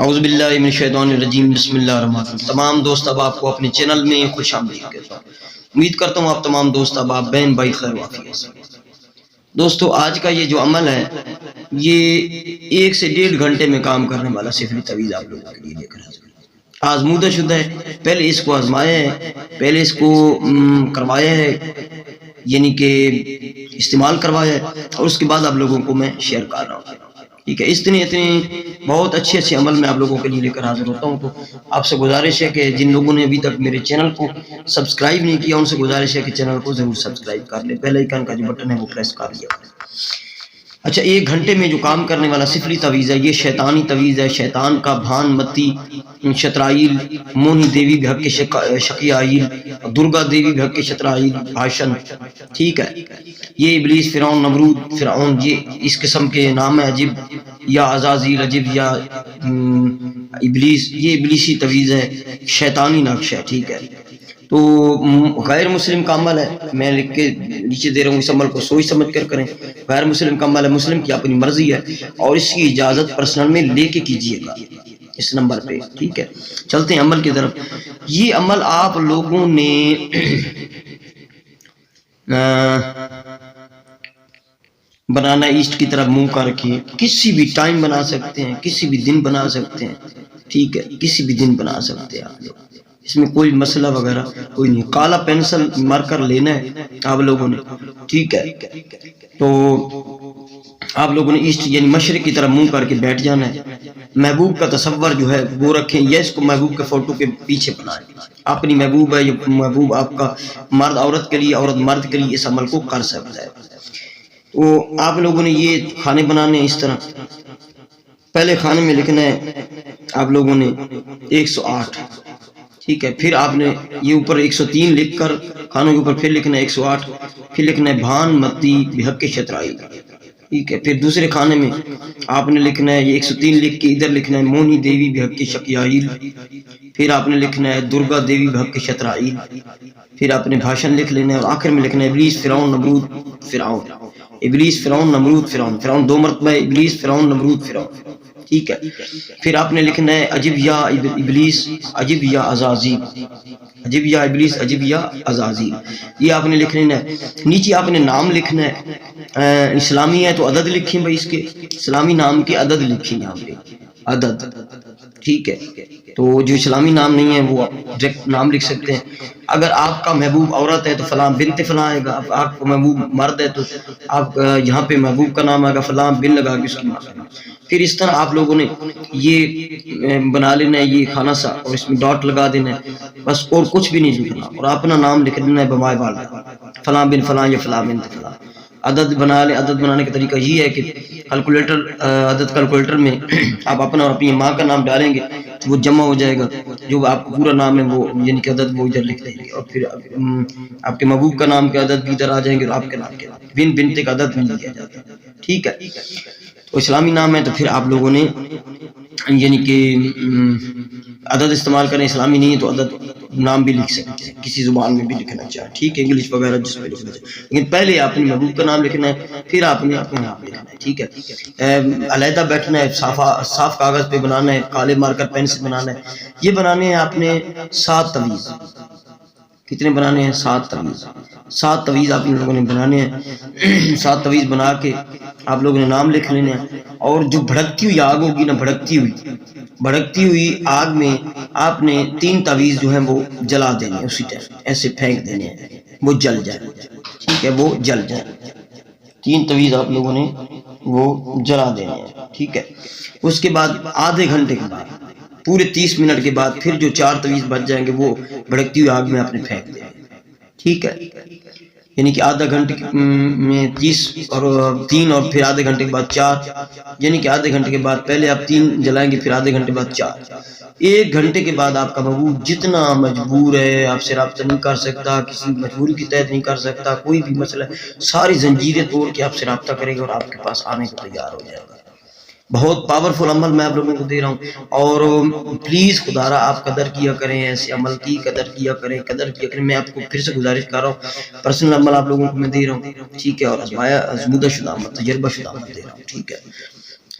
اعوذ باللہ من الشیطان الرجیم، بسم اللہ الرحمن الرحیم۔ تمام دوست احباب کو اپنے چینل میں خوش آمدید کہتا ہوں۔ امید کرتا ہوں آپ تمام دوست احباب بہن بھائی خیر وافیت سے۔ دوستو آج کا یہ جو عمل ہے یہ 1 سے 1.5 گھنٹے میں کام کرنے والا سفری تعویذ آپ لوگوں کے لیے لے کر حاضر ہوں۔ آزمودہ شدہ ہے، پہلے اس کو آزمایا ہے، پہلے اس کو کروایا ہے، یعنی کہ استعمال کروایا ہے، اور اس کے بعد آپ لوگوں کو میں شیئر کر رہا ہوں۔ ٹھیک ہے، اتنے بہت اچھے عمل میں آپ لوگوں کے لیے لے کر حاضر ہوتا ہوں۔ تو آپ سے گزارش ہے کہ جن لوگوں نے ابھی تک میرے چینل کو سبسکرائب نہیں کیا ان سے گزارش ہے کہ چینل کو ضرور سبسکرائب کر لیں، بیل آئیکن کا جو بٹن ہے وہ پریس کر لیا۔ اچھا، 1 گھنٹے میں جو کام کرنے والا سفری تعویذ ہے یہ شیطانی تعویذ ہے۔ شیطان کا بھان متی شترائیل، مونی دیوی بھگ کے شقیائیل، درگا دیوی بھگ کے شترائیل بھاشن۔ ٹھیک ہے، یہ ابلیس، فرعون، نمرود، فرعون، یہ اس قسم کے نام ہے، عجب یا عزازیل، عجب یا ابلیس، یہ ابلیسی تعویذ ہے، شیطانی نقش ہے۔ ٹھیک ہے، تو غیر مسلم کا عمل ہے، میں لکھ کے نیچے دے رہا ہوں، اس عمل کو سوچ سمجھ کر کریں۔ غیر مسلم کا عمل ہے، مسلم کی اپنی مرضی ہے، اور اس کی اجازت پرسنل میں لے کے کیجیے گا اس نمبر پہ۔ ٹھیک ہے، چلتے ہیں عمل کی طرف۔ یہ عمل آپ لوگوں نے بنانا ایسٹ کی طرف منہ کر کے، کسی بھی ٹائم بنا سکتے ہیں، کسی بھی دن بنا سکتے ہیں۔ ٹھیک ہے، کسی بھی دن بنا سکتے ہیں آپ لوگ، اس میں کوئی مسئلہ وغیرہ کوئی نہیں۔ کالا پینسل مارکر لینا ہے آپ لوگوں نے۔ ٹھیک ہے، تو آپ لوگوں نے ایسٹ یعنی مشرق کی طرف منہ کر کے بیٹھ جانا ہے۔ محبوب کا تصور جو ہے وہ رکھیں، یا اس کو محبوب کے فوٹو کے پیچھے بنائیں۔ اپنی محبوب ہے، یہ محبوب آپ کا مرد عورت کے لیے، عورت مرد کے لیے اس عمل کو کر سکتا ہے۔ تو آپ لوگوں نے یہ کھانے بنانے ہیں اس طرح۔ پہلے کھانے میں لکھنا ہے آپ لوگوں نے 108۔ ٹھیک ہے، پھر آپ نے یہ اوپر 103 لکھ کر کھانوں کے اوپر پھر لکھنا ہے 108، پھر لکھنا ہے بھان متی بھگ کے شترائی۔ ٹھیک ہے، پھر دوسرے کھانے میں آپ نے لکھنا ہے یہ 103 لکھ کے ادھر لکھنا ہے مونی دیوی بھگ کے شقیائیل، پھر آپ نے لکھنا ہے درگا دیوی بھگ کے شترائیل، پھر آپ نے بھاشن لکھ لینا ہے، اور آخر میں لکھنا ہے ابلیس، فرعون، نمرود، فرعون۔ ابلیس، فرعون، نمرود، فرعون۔ فرعون 2 مرتبہ ہے، ابلیس، فرعون، نمرود، فرعون۔ ٹھیک ہے، پھر آپ نے لکھنا ہے عجب یا ابلیس، عجب یا عزازیل، عجب یا ابلیس، عجب یا عزازیل، یہ آپ نے لکھنا ہے۔ نیچے آپ نے نام لکھنا ہے، اسلامی ہے تو عدد لکھیں بھائی، اس کے اسلامی نام کے عدد لکھیں یہاں پہ، عدد۔ ٹھیک ہے، تو جو اسلامی نام نہیں ہے وہ ڈائریکٹ نام لکھ سکتے ہیں۔ اگر آپ کا محبوب عورت ہے تو فلاں بنت فلاں آئے گا، آپ کا محبوب مرد ہے تو آپ یہاں پہ محبوب کا نام آئے گا، فلاں بن لگا کے اس کی ماں کا نام۔ پھر اس طرح آپ لوگوں نے یہ بنا لینا ہے یہ کھانا سا، اور اس میں ڈاٹ لگا دینا ہے بس، اور کچھ بھی نہیں لکھنا، اور اپنا نام لکھ دینا ہے بمائے والا، فلاں بن فلاں یا فلاں بنت فلاں۔ عدد بنا لیں۔ عدد بنانے کا طریقہ یہ ہے کہ کیلکولیٹر، عدد کیلکولیٹر میں آپ اپنا اور اپنی ماں کا نام ڈالیں گے وہ جمع ہو جائے گا، جو آپ کا پورا نام ہے وہ یعنی کہ عدد وہ ادھر لکھ دیں گے، اور پھر آپ کے محبوب کا نام کے عدد بھی ادھر آ جائیں گے، اور آپ کے نام کے بن بنت کا عدد نہیں لیا جاتا۔ ٹھیک ہے، تو اسلامی نام ہے تو پھر آپ لوگوں نے یعنی کہ عدد استعمال کریں، اسلامی نہیں ہے تو عدد نام بھی لکھ سکتے ہیں، کسی زبان میں بھی لکھنا چاہے، ٹھیک ہے، انگلش وغیرہ جس میں لکھنا چاہے، لیکن پہلے آپ نے محبوب کا نام لکھنا ہے، پھر آپ نے اپنا نام لکھنا ہے۔ ٹھیک ہے، علیحدہ بیٹھنا ہے، صاف کاغذ پہ بنانا ہے، کالے مارکر پین سے بنانا ہے۔ یہ بنانے ہیں آپ نے 7 تعویذ۔ کتنے بنانے ہیں؟ 7 تعویذ۔ 7 تعویذ آپ لوگوں نے بنانے ہیں۔ 7 تعویذ بنا کے آپ لوگوں نے نام لکھ لینے ہیں، اور جو بھڑکتی ہوئی آگ ہوگی نا، بھڑکتی ہوئی آگ میں آپ نے 3 تعویذ جو ہیں وہ جلا دینے ہیں، اسی ٹائم ایسے پھینک دینے ہیں، وہ جل جائیں۔ ٹھیک ہے، وہ جل جائیں، 3 تعویذ آپ لوگوں نے وہ جلا دینے ہیں۔ ٹھیک ہے، اس کے بعد آدھے گھنٹے کے بعد، پورے 30 منٹ کے بعد پھر جو 4 تعویذ بچ جائیں گے وہ بھڑکتی ہوئی آگ میں آپ نے پھینک دینے ہیں۔ ٹھیک ہے، یعنی کہ آدھا گھنٹے میں 30 اور 3، اور پھر آدھے گھنٹے کے بعد 4، یعنی کہ آدھے گھنٹے کے بعد پہلے آپ 3 جلائیں گے، پھر آدھے گھنٹے بعد 4۔ 1 گھنٹے کے بعد آپ کا محبوب جتنا مجبور ہے آپ سے رابطہ نہیں کر سکتا، کسی مجبوری کے تحت نہیں کر سکتا، کوئی بھی مسئلہ، ساری زنجیریں توڑ کے آپ سے رابطہ کرے گا اور آپ کے پاس آنے کو تیار ہو جائے گا۔ بہت پاورفل عمل میں آپ لوگوں کو دے رہا ہوں، اور پلیز خدا را آپ قدر کیا کریں، ایسے عمل کی قدر کیا کریں، قدر کیا کریں۔ میں آپ کو پھر سے گزارش کر رہا ہوں، پرسنل عمل آپ لوگوں کو میں دے رہا ہوں، ٹھیک ہے، اور آزمودہ شدہ عمل، تجربہ شدہ عمل دے رہا ہوں، ٹھیک ہے۔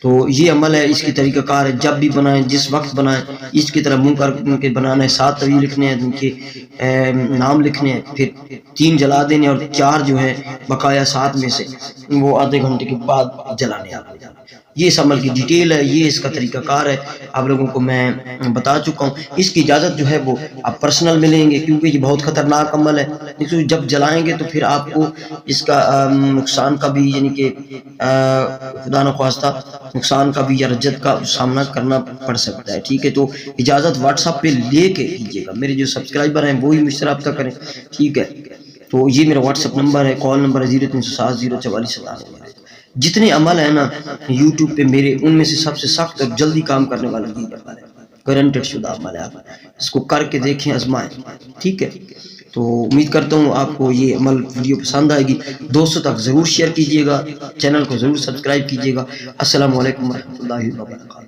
تو یہ عمل ہے، اس کی طریقہ کار ہے، جب بھی بنائیں جس وقت بنائیں اس کی طرح منہ کر کے بنانا ہے، 7 طویل لکھنے ہیں، ان کے نام لکھنے ہیں، پھر 3 جلا دینے اور 4 جو ہے بقایا 7 میں سے وہ آدھے گھنٹے کے بعد جلانے آپ کو جانا۔ یہ اس عمل کی ڈیٹیل ہے، یہ اس کا طریقہ کار ہے، آپ لوگوں کو میں بتا چکا ہوں۔ اس کی اجازت جو ہے وہ آپ پرسنل ملیں گے، کیونکہ یہ بہت خطرناک عمل ہے، جب جلائیں گے تو پھر آپ کو اس کا نقصان کا بھی، یعنی کہ خدا نخواستہ نقصان کا بھی یا رجت کا سامنا کرنا پڑ سکتا ہے، ٹھیک ہے۔ تو اجازت واٹس ایپ پہ لے کے کیجیے گا، میرے جو سبسکرائبر ہیں وہی مجھ سے رابطہ کریں، ٹھیک ہے۔ تو یہ میرا واٹس ایپ نمبر ہے، کال نمبر ہے 0307044797۔ جتنے عمل ہیں نا یوٹیوب پہ میرے، ان میں سے سب سے سخت اور جلدی کام کرنے والا یہ عمل ہے، گارنٹیڈ شدہ عمل ہے، آپ اس کو کر کے دیکھیں، آزمائیں، ٹھیک ہے۔ تو امید کرتا ہوں آپ کو یہ عمل ویڈیو پسند آئے گی، دوستوں تک ضرور شیئر کیجیے گا، چینل کو ضرور سبسکرائب کیجیے گا۔ السلام علیکم ورحمۃ اللہ وبرکاتہ۔